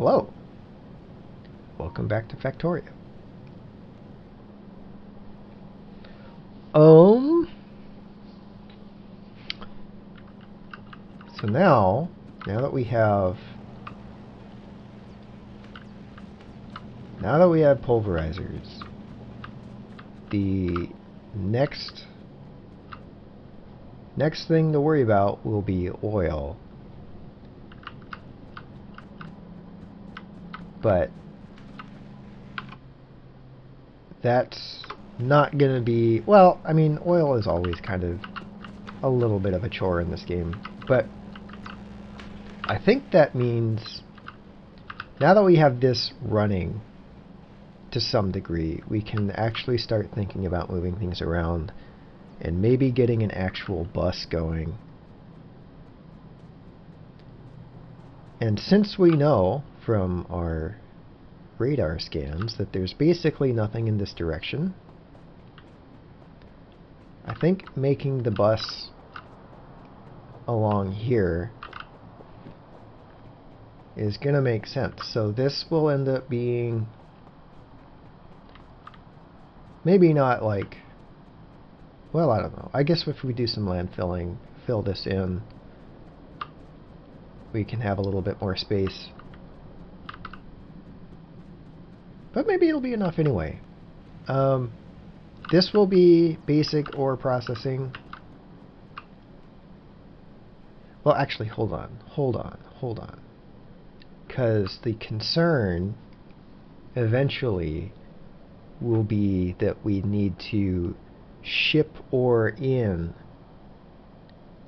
Hello. Welcome back to Factorio. So now that we have pulverizers, the next thing to worry about will be oil. But that's not going to be... Well, I mean, oil is always kind of a little bit of a chore in this game. But I think that means now that we have this running to some degree, we can actually start thinking about moving things around and maybe getting an actual bus going. And since we know from our radar scans that there's basically nothing in this direction, I think making the bus along here is going to make sense. So this will end up being maybe not like, well, I don't know. I guess if we do some landfilling, fill this in, we can have a little bit more space. But maybe it'll be enough anyway. This will be basic ore processing. Well, actually, hold on. Because the concern eventually will be that we need to ship ore in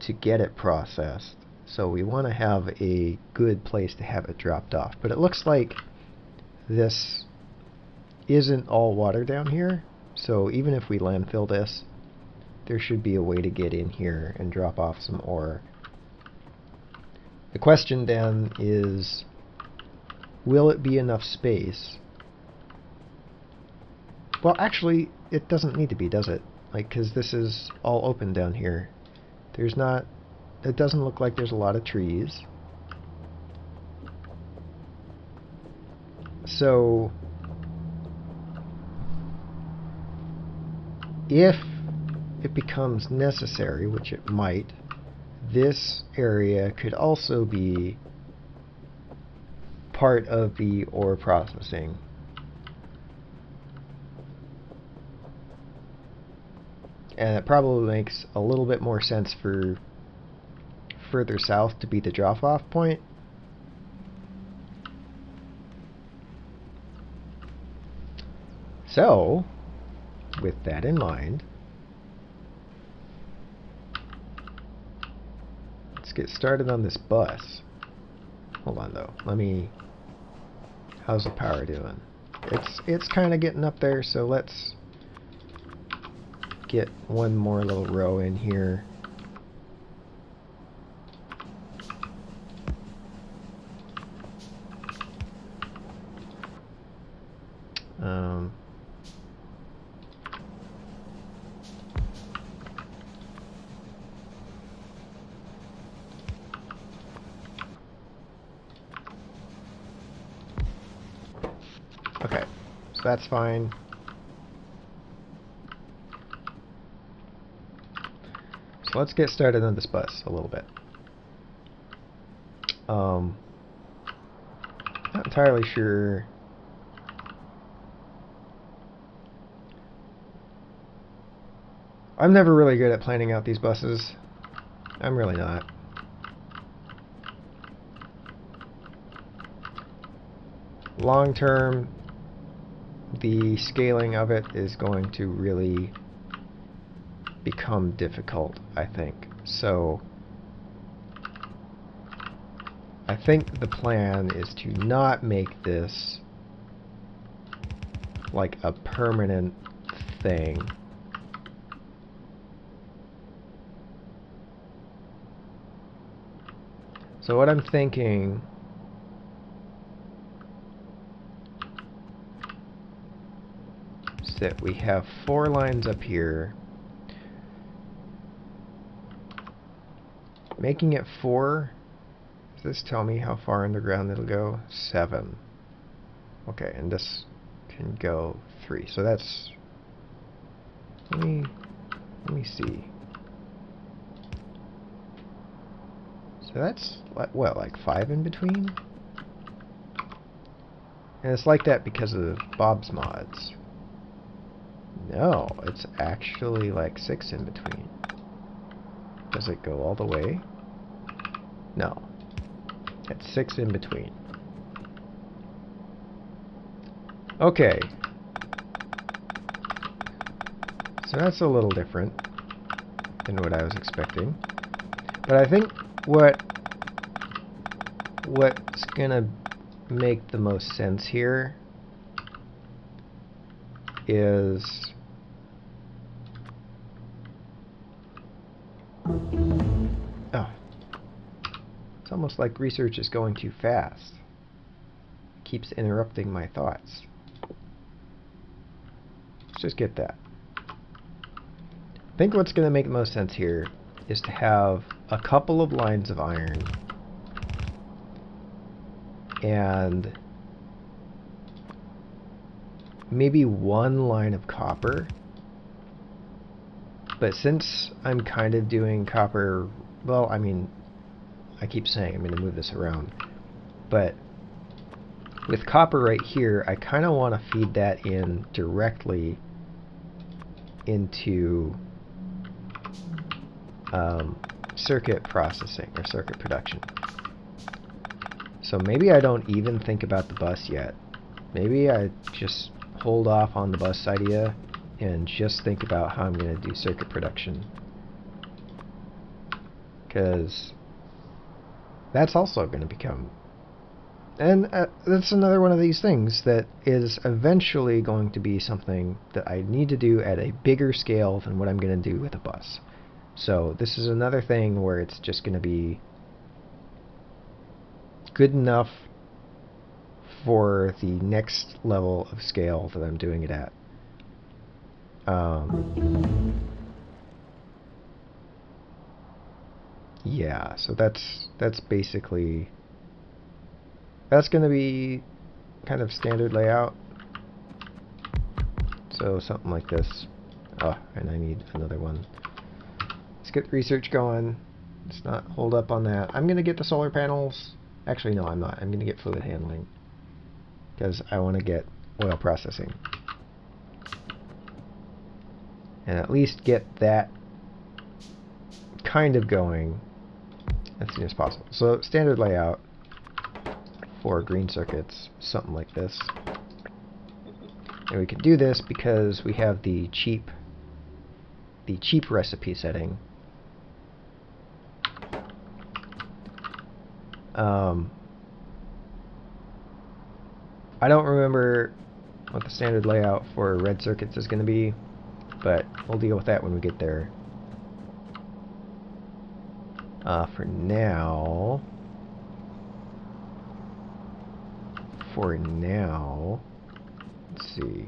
to get it processed. So we want to have a good place to have it dropped off. But it looks like this isn't all water down here, so even if we landfill this, there should be a way to get in here and drop off some ore. The question then is, will it be enough space? Well, actually, it doesn't need to be, does it? Like, because this is all open down here. There's not... It doesn't look like there's a lot of trees. So if it becomes necessary, which it might, this area could also be part of the ore processing. And it probably makes a little bit more sense for further south to be the drop-off point. So, with that in mind, let's get started on this bus. Hold on though. How's the power doing? It's kind of getting up there, so let's get one more little row in here. Okay, so that's fine. So let's get started on this bus a little bit. Not entirely sure. I'm never really good at planning out these buses. I'm really not. Long term, the scaling of it is going to really become difficult, I think. So I think the plan is to not make this like a permanent thing. So what I'm thinking is that we have 4 lines up here, making it 4 this tell me how far underground it'll go? 7. Okay, and this can go 3. So that's... Let me see. So that's, what, like 5 in between? And it's like that because of Bob's mods. No, it's actually like 6 in between. Does it go all the way? No. It's 6 in between. Okay. So that's a little different than what I was expecting. But I think what's gonna make the most sense here is it's almost like research is going too fast. It keeps interrupting my thoughts. Let's just get that. I think what's going to make the most sense here is to have a couple of lines of iron and maybe one line of copper. But since I'm kind of doing copper, well, I mean, I keep saying I'm going to move this around, but with copper right here, I kind of want to feed that in directly into circuit processing or circuit production. So maybe I don't even think about the bus yet. Maybe I just hold off on the bus idea and just think about how I'm going to do circuit production. Because that's also going to become... And that's another one of these things that is eventually going to be something that I need to do at a bigger scale than what I'm going to do with a bus. So this is another thing where it's just going to be good enough for the next level of scale that I'm doing it at. Yeah, so that's basically... That's going to be kind of standard layout. So something like this. Oh, and I need another one. Let's get research going. Let's not hold up on that. I'm going to get the solar panels. Actually, no, I'm not. I'm going to get fluid handling. Because I want to get oil processing. And at least get that kind of going as soon as possible. So standard layout for green circuits, something like this. And we can do this because we have the cheap recipe setting. I don't remember what the standard layout for red circuits is going to be, but we'll deal with that when we get there. For now, let's see.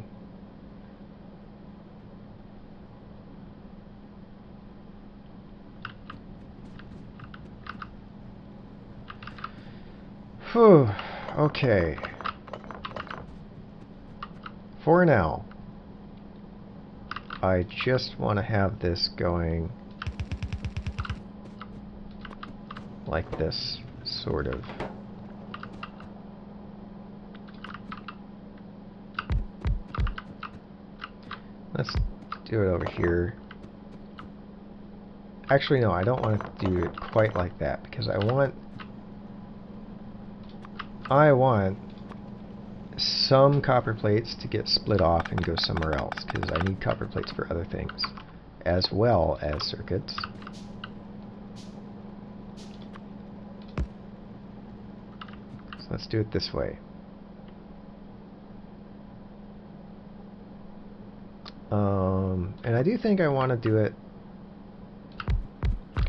Whew, okay. For now, I just want to have this going like this, sort of. Let's do it over here. Actually, no, I don't want to do it quite like that, because I want some copper plates to get split off and go somewhere else, because I need copper plates for other things, as well as circuits. So let's do it this way. And I do think I want to do it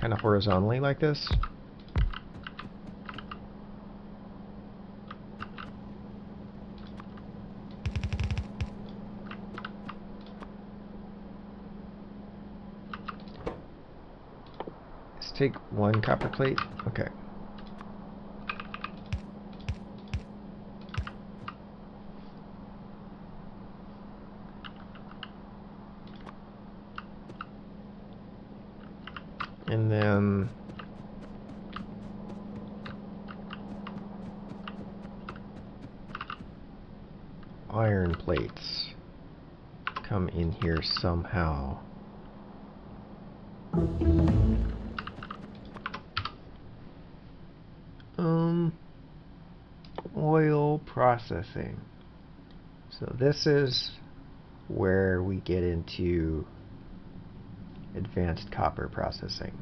kind of horizontally like this. Let's take one copper plate. Okay. And then iron plates come in here somehow. Oil processing. So this is where we get into advanced copper processing.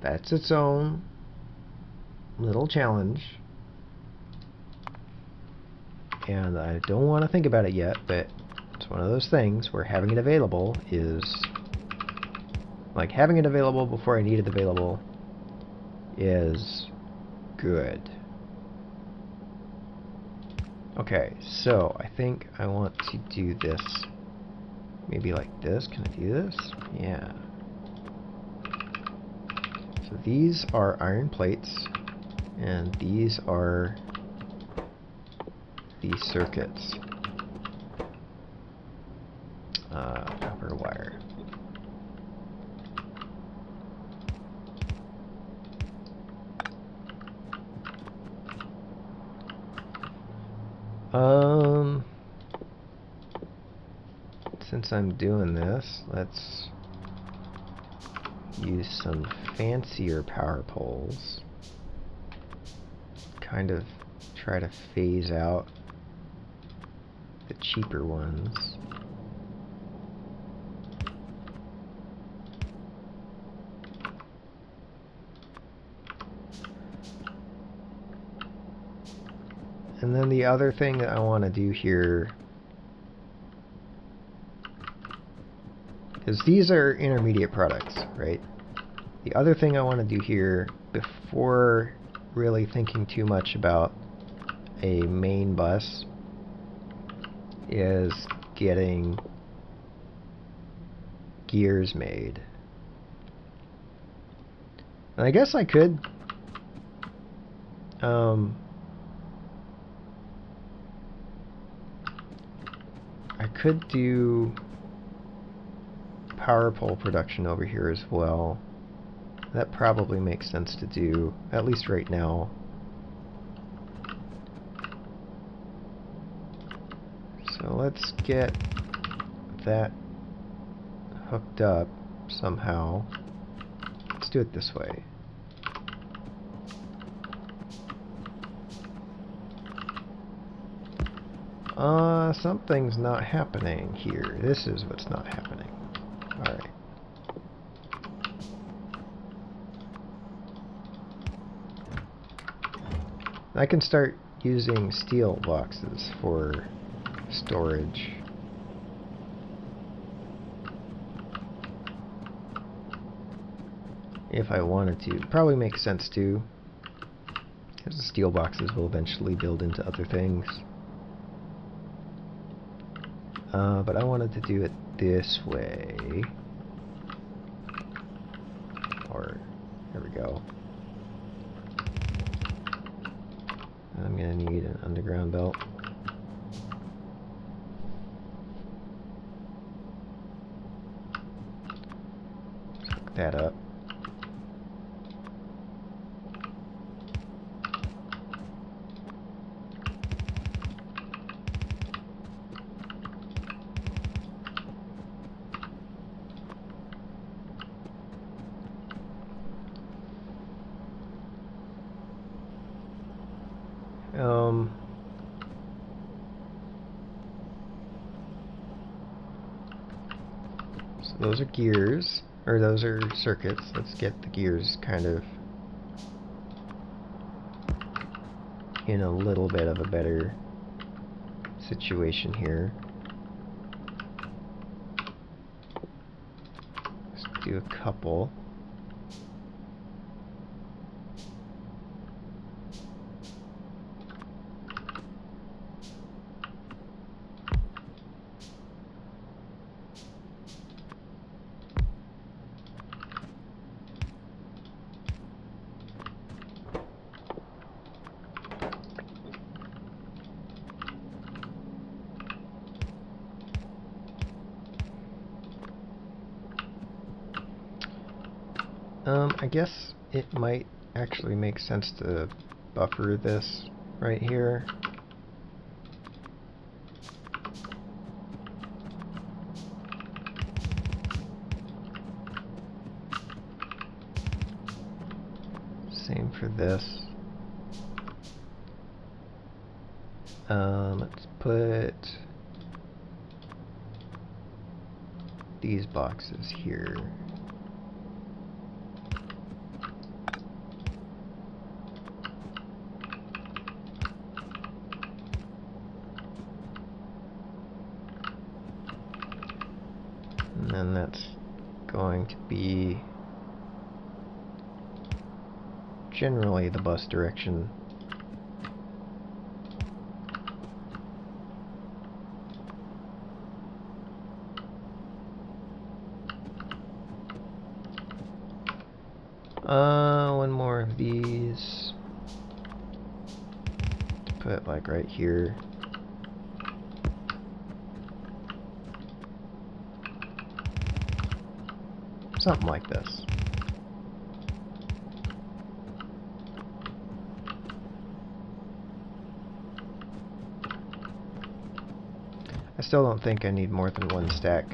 That's its own little challenge. And I don't want to think about it yet, but it's one of those things where having it available is like having it available before I need it available is good. Okay, so I think I want to do this maybe like this. Can I do this? Yeah. So these are iron plates, and these are the circuits. Copper wire. Since I'm doing this, let's use some fancier power poles. Kind of try to phase out the cheaper ones. And then the other thing that I want to do here, because these are intermediate products, right? The other thing I want to do here, before really thinking too much about a main bus, is getting gears made. And I guess I could do power pole production over here as well. That probably makes sense to do, at least right now. So let's get that hooked up somehow. Let's do it this way. Something's not happening here. This is what's not happening. Alright. I can start using steel boxes for storage. If I wanted to. Probably makes sense too, because the steel boxes will eventually build into other things. But I wanted to do it this way. Or, there we go. I'm gonna need an underground belt. Let's hook that up. So those are gears, or those are circuits. Let's get the gears kind of in a little bit of a better situation here. Let's do a couple. I guess it might actually make sense to buffer this right here. Same for this. Let's put these boxes here. And then that's going to be generally the bus direction. One more of these to put like right here. Something like this. I still don't think I need more than one stack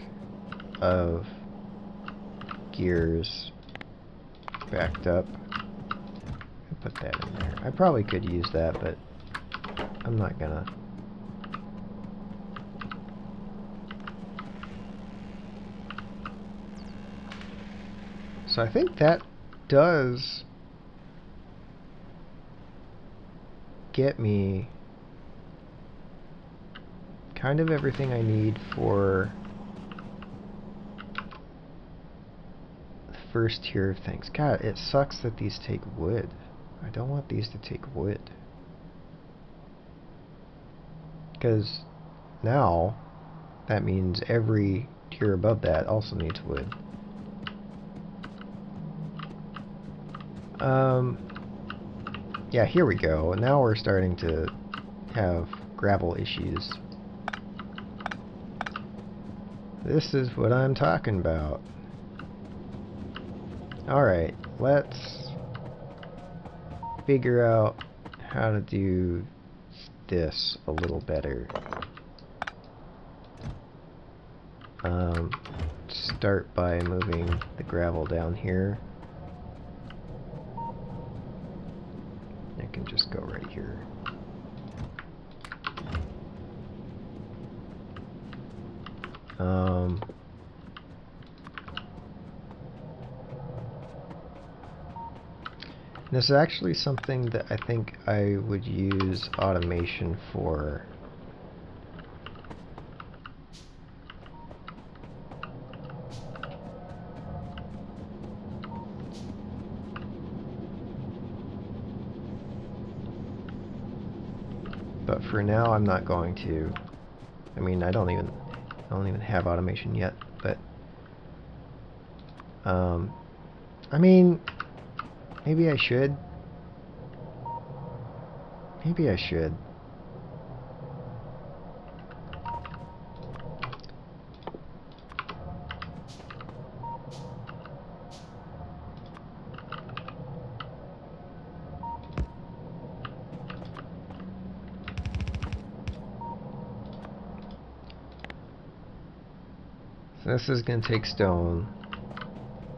of gears backed up. Put that in there. I probably could use that, but I'm not gonna. So I think that does get me kind of everything I need for the first tier of things. God, it sucks that these take wood. I don't want these to take wood. Because now that means every tier above that also needs wood. Yeah, here we go. Now we're starting to have gravel issues. This is what I'm talking about. Alright, let's figure out how to do this a little better. Start by moving the gravel down here. I can just go right here. This is actually something that I think I would use automation for. But for now, I'm not going to. I mean, I don't even have automation yet, but I mean, maybe I should. Maybe I should. So this is going to take stone.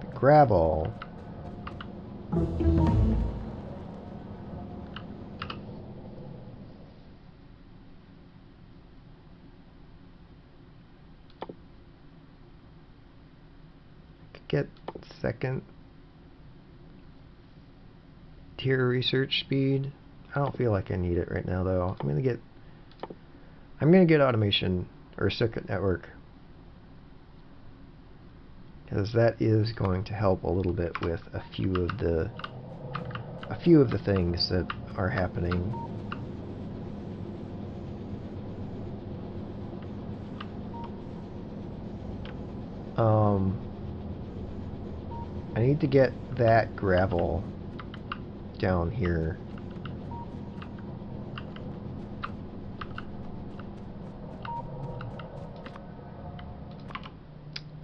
The gravel. Get second tier research speed. I don't feel like I need it right now though. I'm gonna get automation or circuit network, because that is going to help a little bit with a few of the things that are happening. I need to get that gravel down here.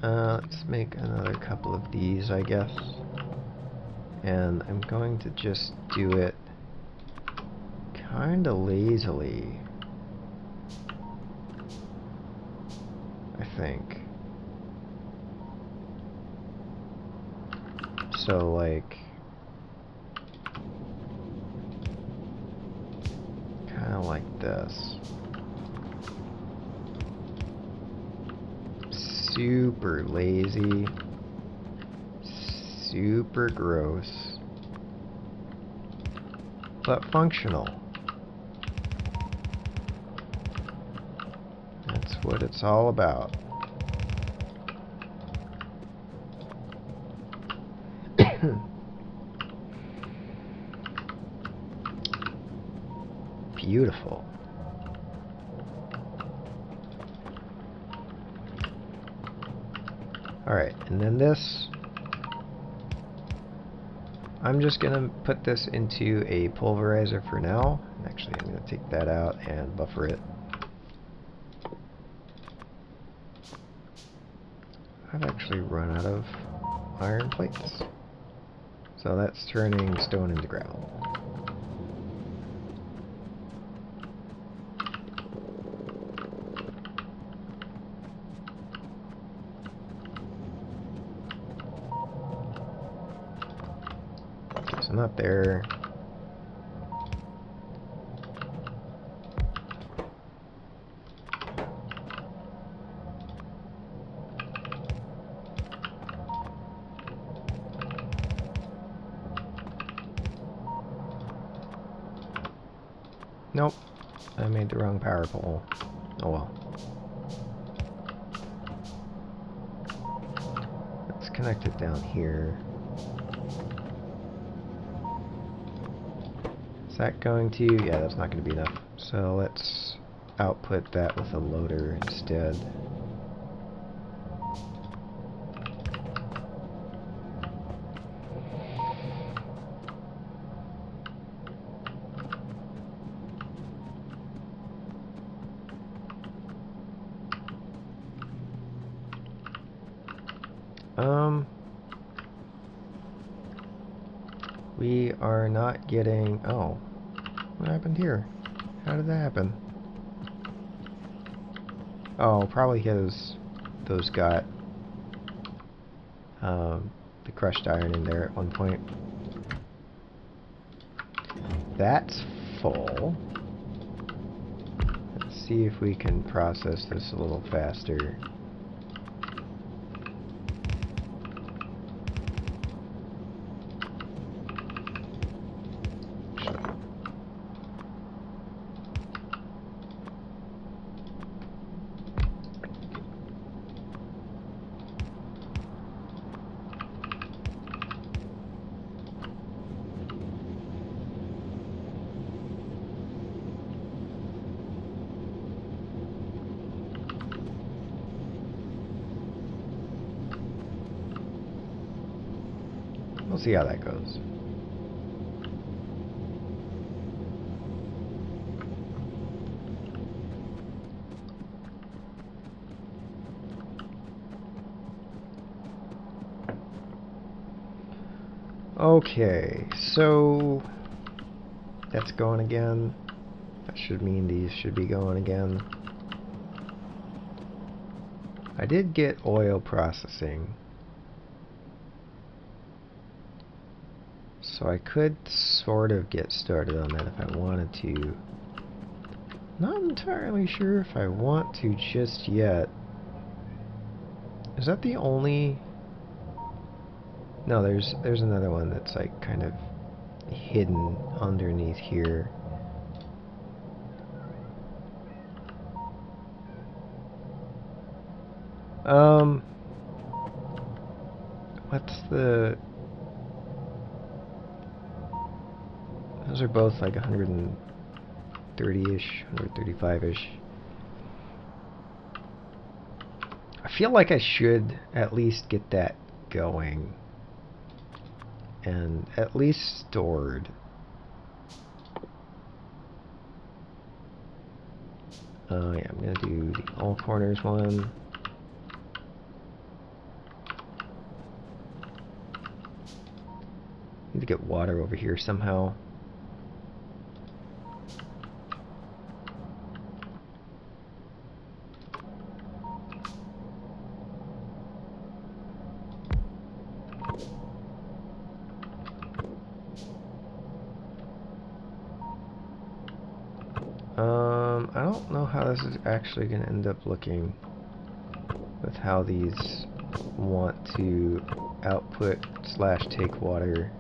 Let's make another couple of these, I guess. And I'm going to just do it kind of lazily, I think. So like, kind of like this. Super lazy, super gross, but functional. That's what it's all about. Beautiful. Alright, and then this, I'm just going to put this into a pulverizer for now. Actually, I'm going to take that out and buffer it. I've actually run out of iron plates. So that's turning stone into ground. So not there. Nope, I made the wrong power pole. Oh well. Let's connect it down here. Is that going to? Yeah, that's not going to be enough. So let's output that with a loader instead. We are not getting... Oh, what happened here? How did that happen? Oh, probably those got the crushed iron in there at one point. That's full. Let's see if we can process this a little faster. We'll see how that goes. Okay, so that's going again. That should mean these should be going again. I did get oil processing, so I could sort of get started on that if I wanted to. Not entirely sure if I want to just yet. Is that the only... No, there's another one that's like kind of hidden underneath here. What's the... Those are both like 130-ish, 135-ish. I feel like I should at least get that going. And at least stored. Yeah, I'm gonna do the all corners one. get water over here somehow. I don't know how this is actually going to end up looking with how these want to output / take water.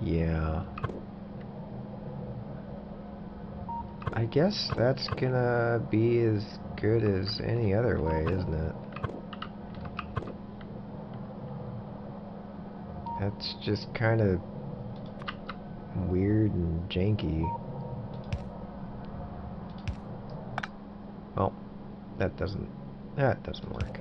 Yeah. I guess that's gonna be as good as any other way, isn't it? That's just kind of weird and janky. Well, that doesn't work.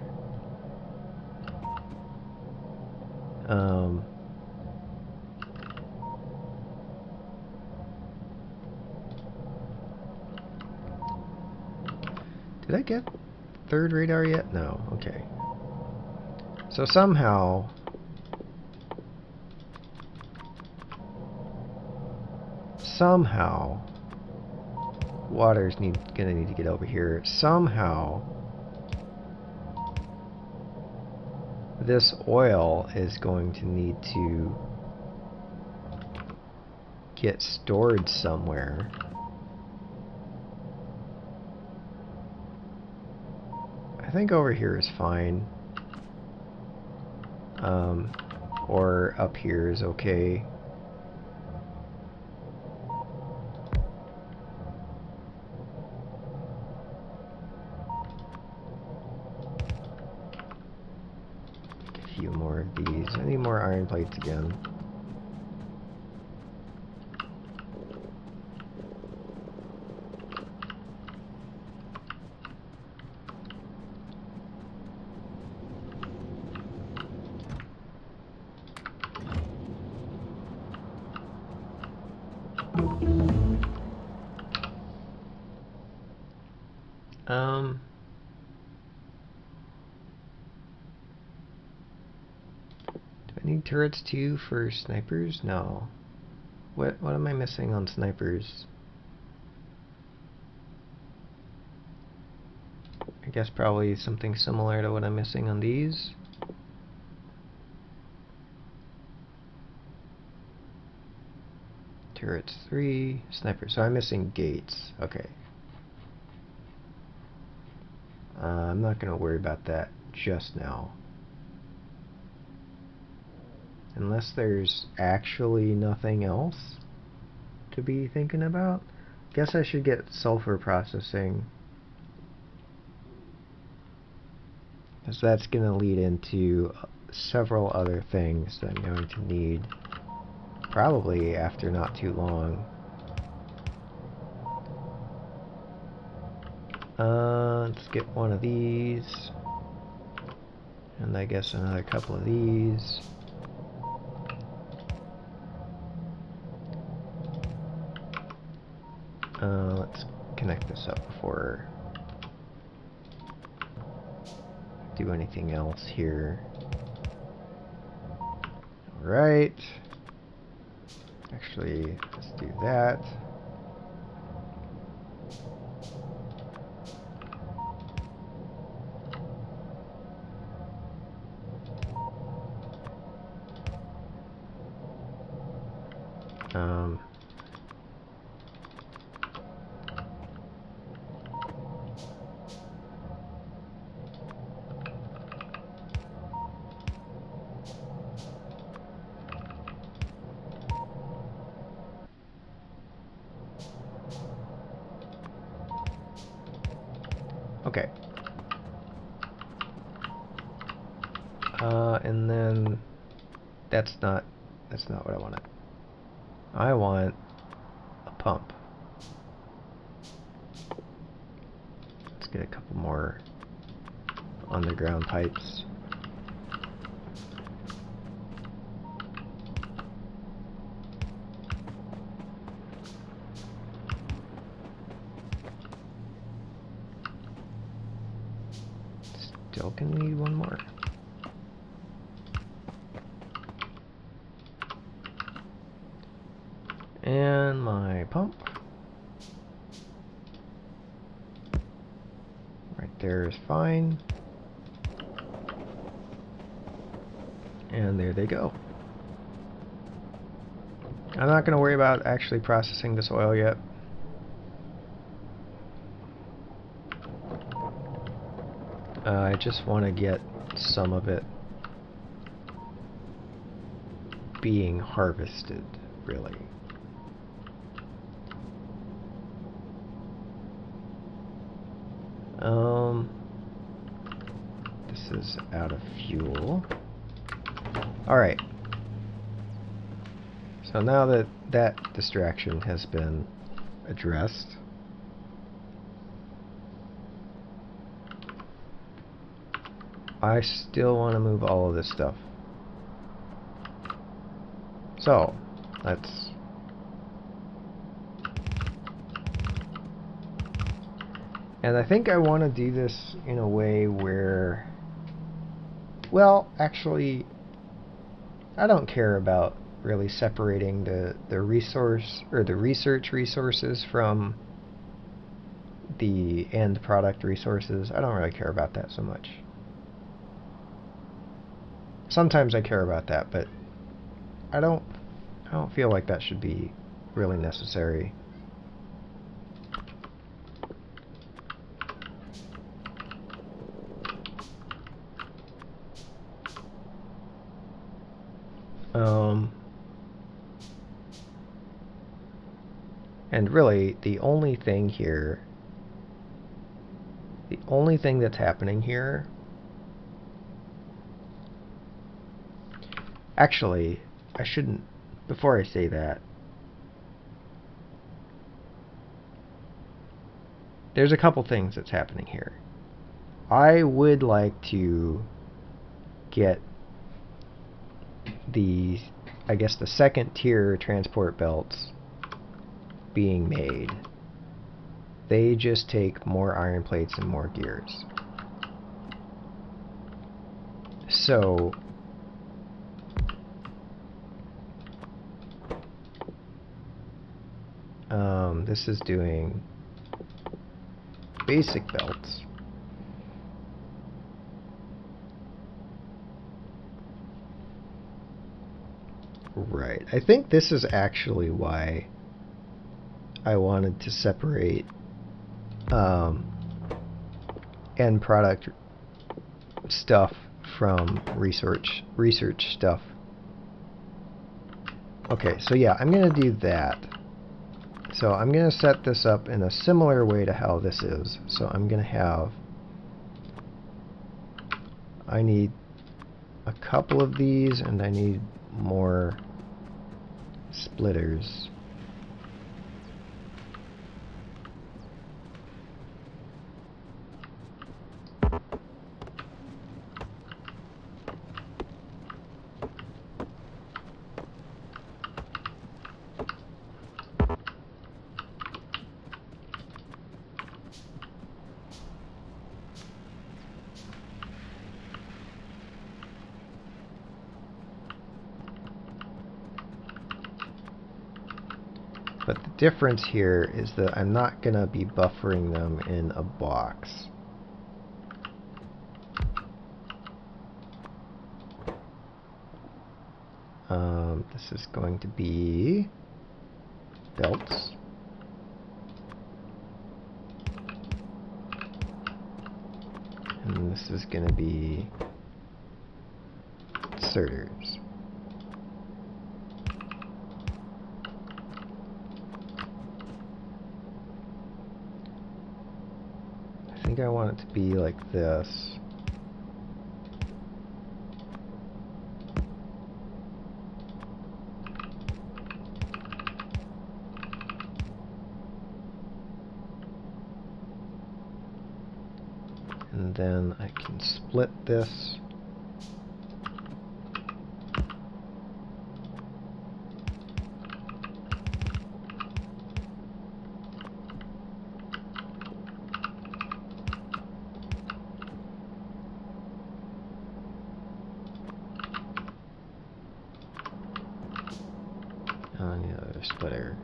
Did I get third radar yet? No. Okay. So somehow water's gonna need to get over here. Somehow this oil is going to need to get stored somewhere. I think over here is fine. Or up here is okay. A few more of these. I need more iron plates again. Do I need turrets too for snipers? No. What am I missing on snipers? I guess probably something similar to what I'm missing on these. Turrets 3, snipers. So I'm missing gates. Okay. I'm not going to worry about that just now. Unless there's actually nothing else to be thinking about. Guess I should get sulfur processing, because that's going to lead into several other things that I'm going to need probably after not too long. Let's get one of these, and I guess another couple of these. Let's connect this up before I do anything else here. Alright. Actually, let's do that. Okay. And then that's not what I wanted. I want a pump. Let's get a couple more underground pipes. still gonna need one more. And my pump. Right there is fine. And there they go. I'm not going to worry about actually processing this oil yet. I just want to get some of it being harvested, really. This is out of fuel. Alright. So now that that distraction has been addressed, I still want to move all of this stuff. So, let's... And I think I want to do this in a way where... Well, actually, I don't care about really separating the resource or the research resources from the end product resources. I don't really care about that so much. Sometimes I care about that, but I don't feel like that should be really necessary. And really, the only thing that's happening here... Actually, I shouldn't... Before I say that, there's a couple things that's happening here. I would like to get the, I guess, the second tier transport belts being made. They just take more iron plates and more gears. So this is doing basic belts. Right. I think this is actually why I wanted to separate end product stuff from research stuff. Okay, so yeah, I'm going to do that. So I'm going to set this up in a similar way to how this is. So I'm going to have... I need a couple of these, and I need more splitters. But the difference here is that I'm not going to be buffering them in a box. This is going to be belts. And this is going to be inserters. I think I want it to be like this. And then I can split this. better.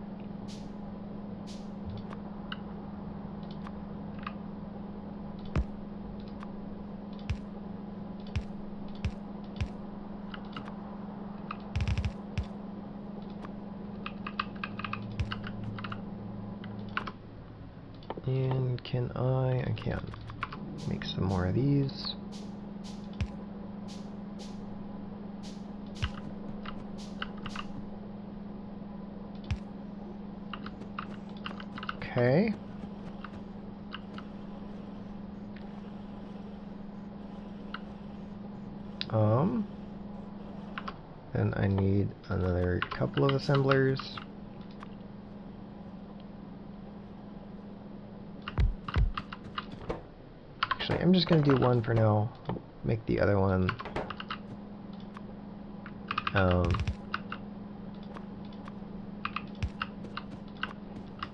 And can I can make some more of these. Okay. Then I need another couple of assemblers. Actually, I'm just going to do one for now. Make the other one.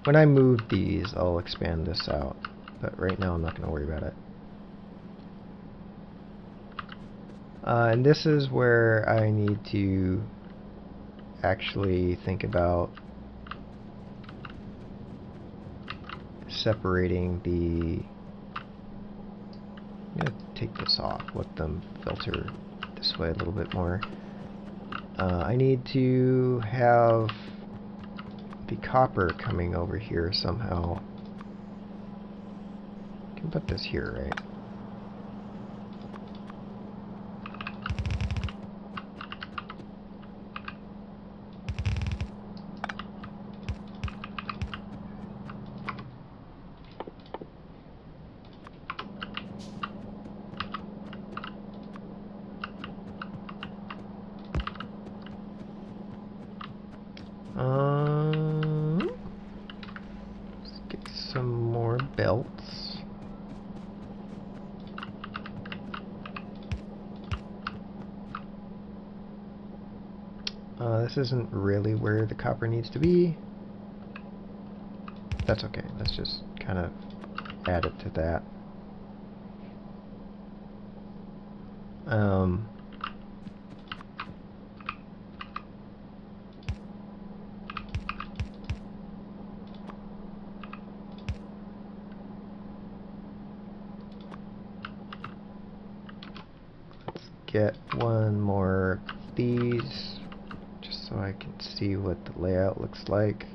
When I move these, I'll expand this out. But right now, I'm not going to worry about it. And this is where I need to actually think about separating the... I'm going to take this off, let them filter this way a little bit more. I need to have the copper coming over here somehow. I can put this here, right? Let's get some more belts. This isn't really where the copper needs to be. That's okay. Let's just kind of add it to that. Let's get one more of these, just so I can see what the layout looks like.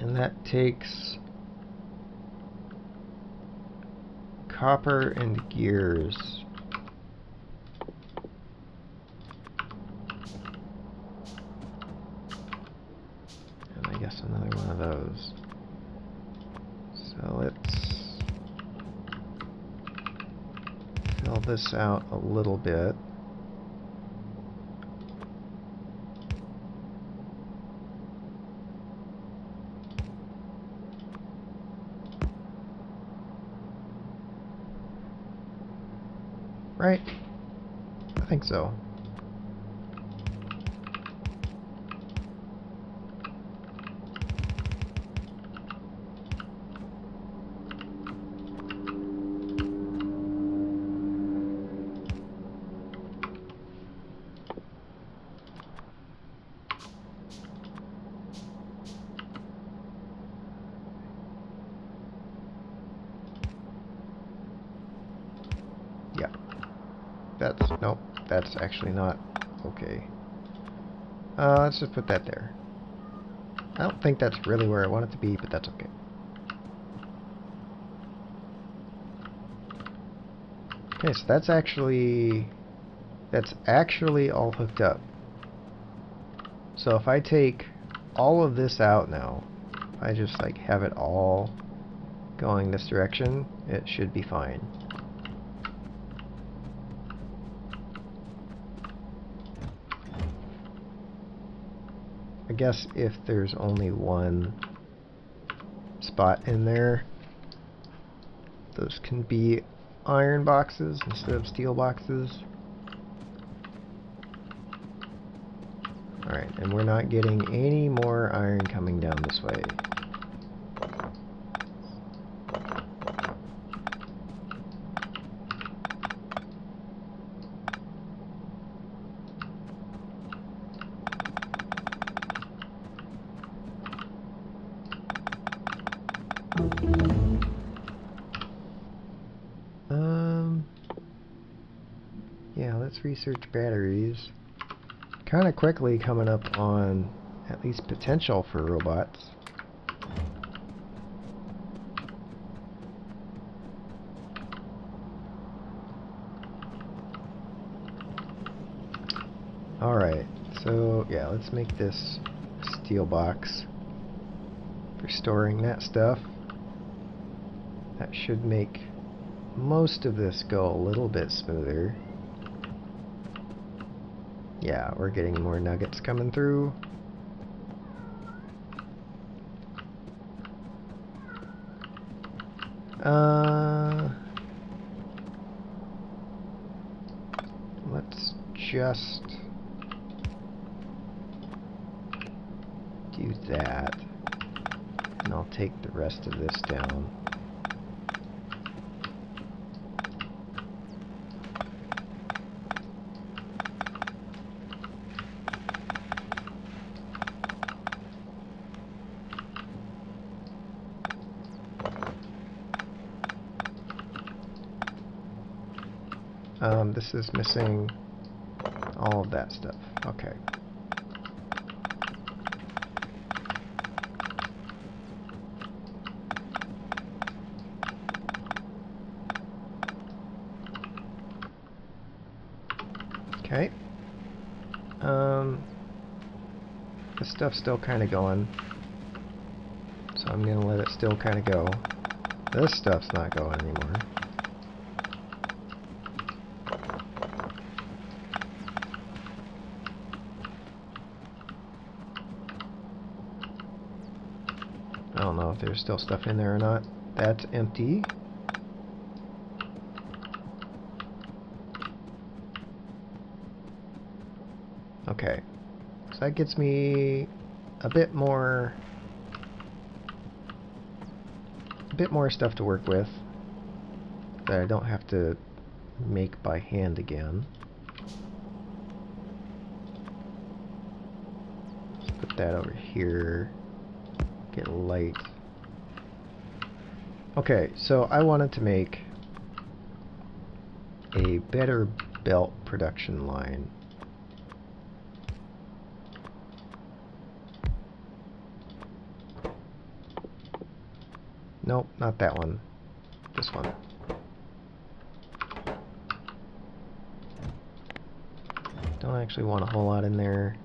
And that takes copper and gears. And I guess another one of those. So let's fill this out a little bit. Right? I think so. Yeah. Nope, that's actually not okay. Let's just put that there. I don't think that's really where I want it to be, but that's okay. Okay, so that's actually all hooked up. So if I take all of this out now, if I just like have it all going this direction, it should be fine. I guess if there's only one spot in there, those can be iron boxes instead of steel boxes. Alright, and we're not getting any more iron coming down this way. Yeah, let's research batteries. Kind of quickly coming up on at least potential for robots. Alright, so yeah, let's make this steel box for storing that stuff. That should make most of this go a little bit smoother. Yeah, we're getting more nuggets coming through. Let's just do that, and I'll take the rest of this down. This is missing all of that stuff. Okay. Okay. This stuff's still kind of going, so I'm gonna let it still kind of go. This stuff's not going anymore. I don't know if there's still stuff in there or not. That's empty. Okay, so that gets me a bit more stuff to work with that I don't have to make by hand again. Let's put that over here. Get light. Okay, so I wanted to make a better belt production line. Nope, not that one. This one. Don't actually want a whole lot in there.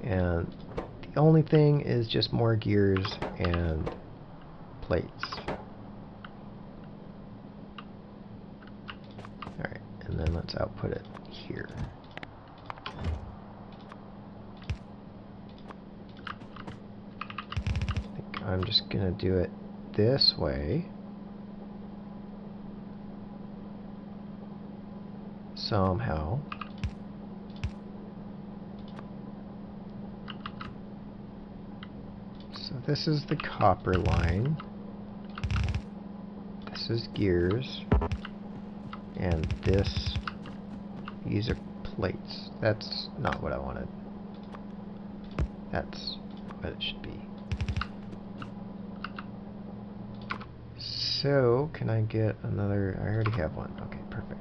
And the only thing is just more gears and plates. Alright, and then let's output it here. I'm just gonna do it this way. Somehow. So this is the copper line. This is gears. And these are plates. That's not what I wanted. That's what it should be. So, can I get another? I already have one. Okay, perfect.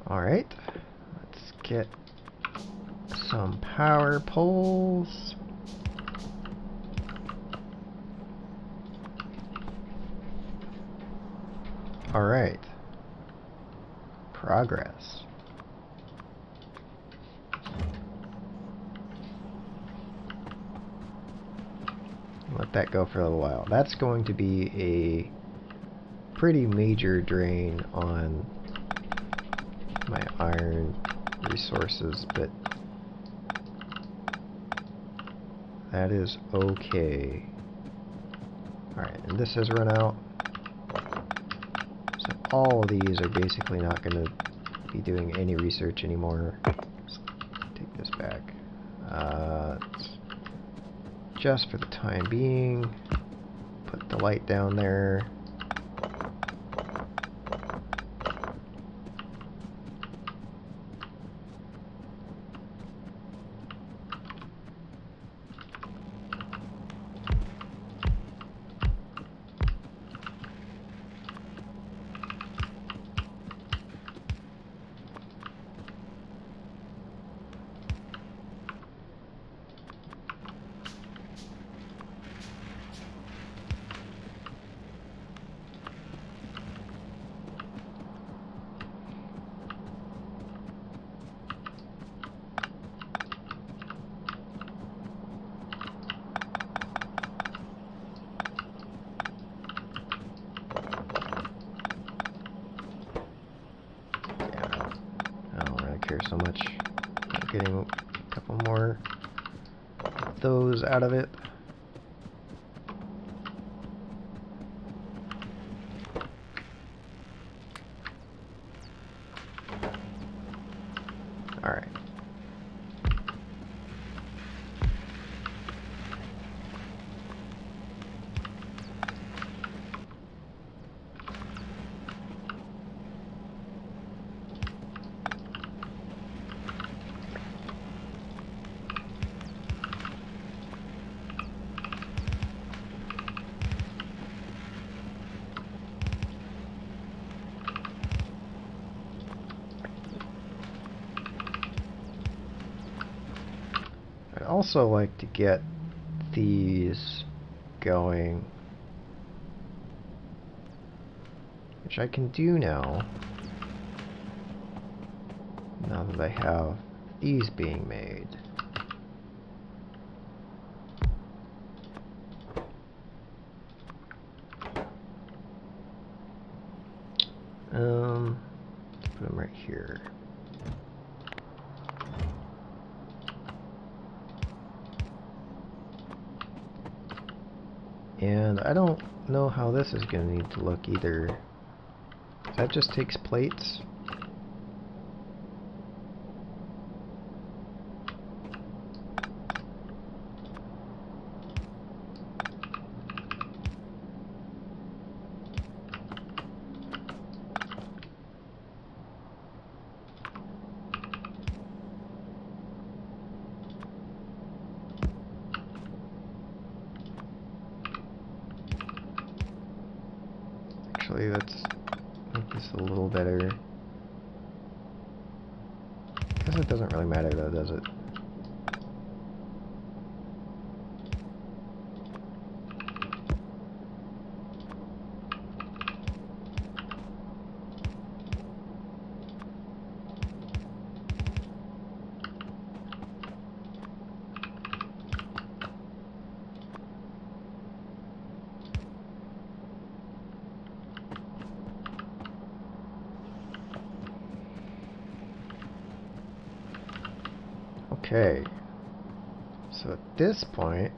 Alright, let's get some power poles. Alright. Progress. Let that go for a little while. That's going to be a pretty major drain on my iron resources, but that is okay. Alright, and this has run out. So all of these are basically not going to be doing any research anymore. Let's take this back. Just for the time being, put the light down there. So much. I'm getting a couple more of those out of it. All right. I'd also like to get these going, which I can do now that I have these being made. Let's put them right here. And I don't know how this is going to need to look either. That just takes plates. Actually, let's make this a little better. I guess it doesn't really matter though, does it? Okay, so at this point,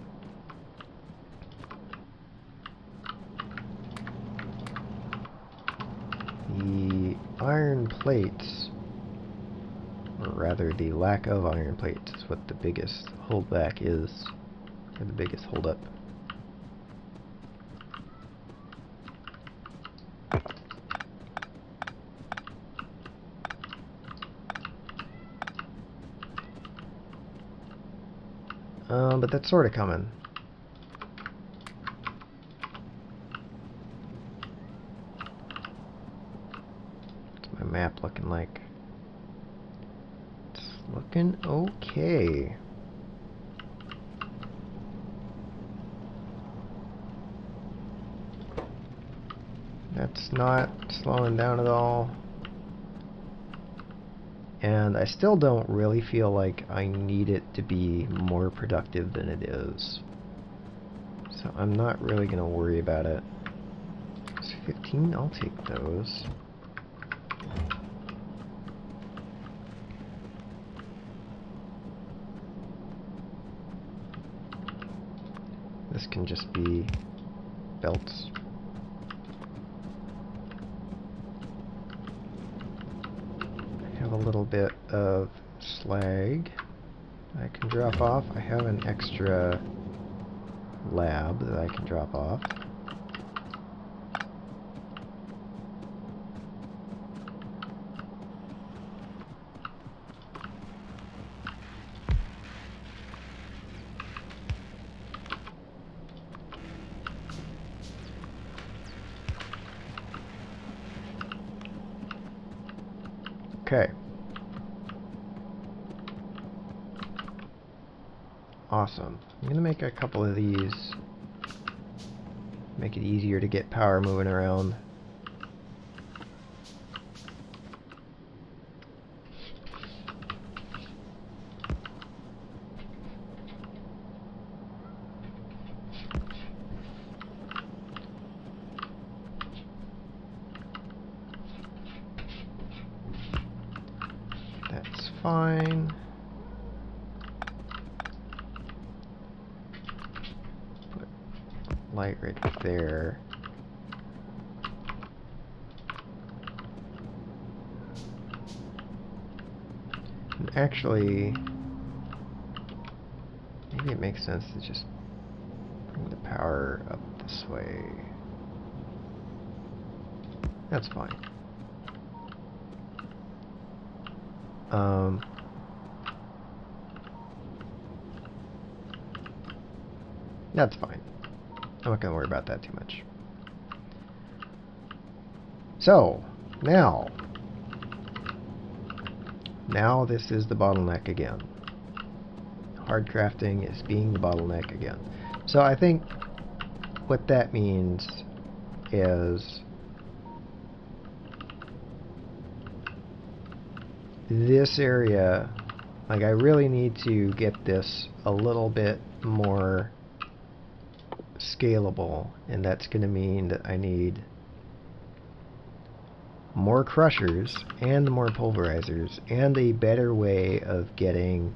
the iron plates, or rather the lack of iron plates, is what the biggest holdback is, or the biggest holdup. But that's sort of coming. What's my map looking like? It's looking okay. That's not slowing down at all. And I still don't really feel like I need it to be more productive than it is. So I'm not really going to worry about it. It's 15, I'll take those. This can just be belts. I have a little bit of slag I can drop off. I have an extra lab that I can drop off. Okay. Awesome. I'm going to make a couple of these. Make it easier to get power moving around. That's fine. Put light right there. And actually, maybe it makes sense to just bring the power up this way. That's fine. That's fine. I'm not going to worry about that too much. So, now this is the bottleneck again. Hard crafting is being the bottleneck again. So I think what that means is this area, like I really need to get this a little bit more scalable, and that's going to mean that I need more crushers and more pulverizers and a better way of getting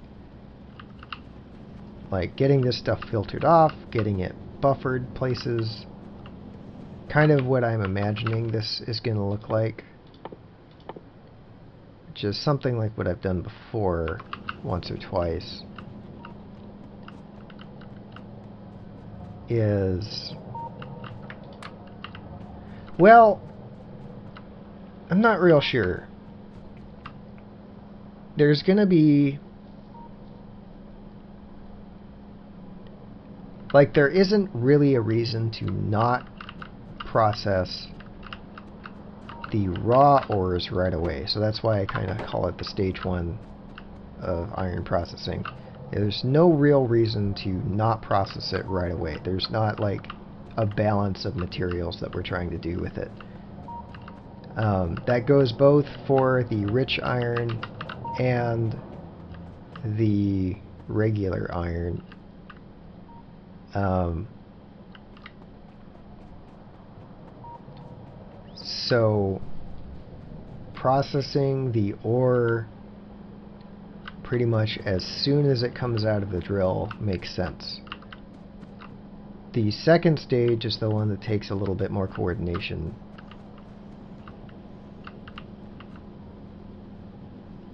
this stuff filtered off, getting it buffered places. Kind of what I'm imagining this is going to look like. Which is something like what I've done before, once or twice. Well, I'm not real sure. There's gonna be, there isn't really a reason to not process the raw ores right away. So that's why I kind of call it the stage 1 of iron processing. There's no real reason to not process it right away. There's not like a balance of materials that we're trying to do with it. That goes both for the rich iron and the regular iron. So processing the ore pretty much as soon as it comes out of the drill makes sense. The second stage is the one that takes a little bit more coordination.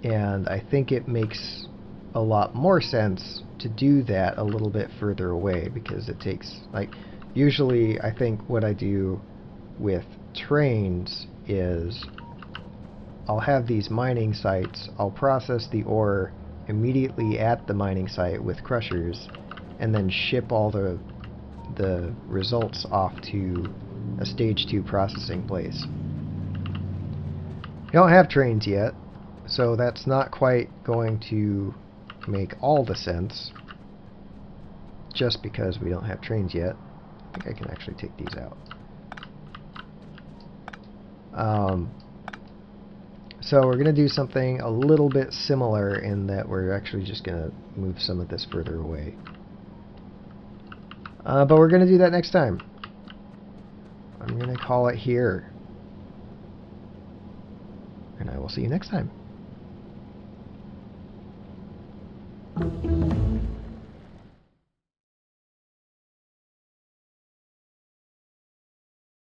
And I think it makes a lot more sense to do that a little bit further away, because it takes, usually I think what I do with trains is I'll have these mining sites, I'll process the ore immediately at the mining site with crushers, and then ship all the results off to a stage 2 processing place. We don't have trains yet, So that's not quite going to make all the sense, just because we don't have trains yet. I think I can actually take these out. So we're going to do something a little bit similar in that we're actually just going to move some of this further away. But we're going to do that next time. I'm going to call it here. And I will see you next time.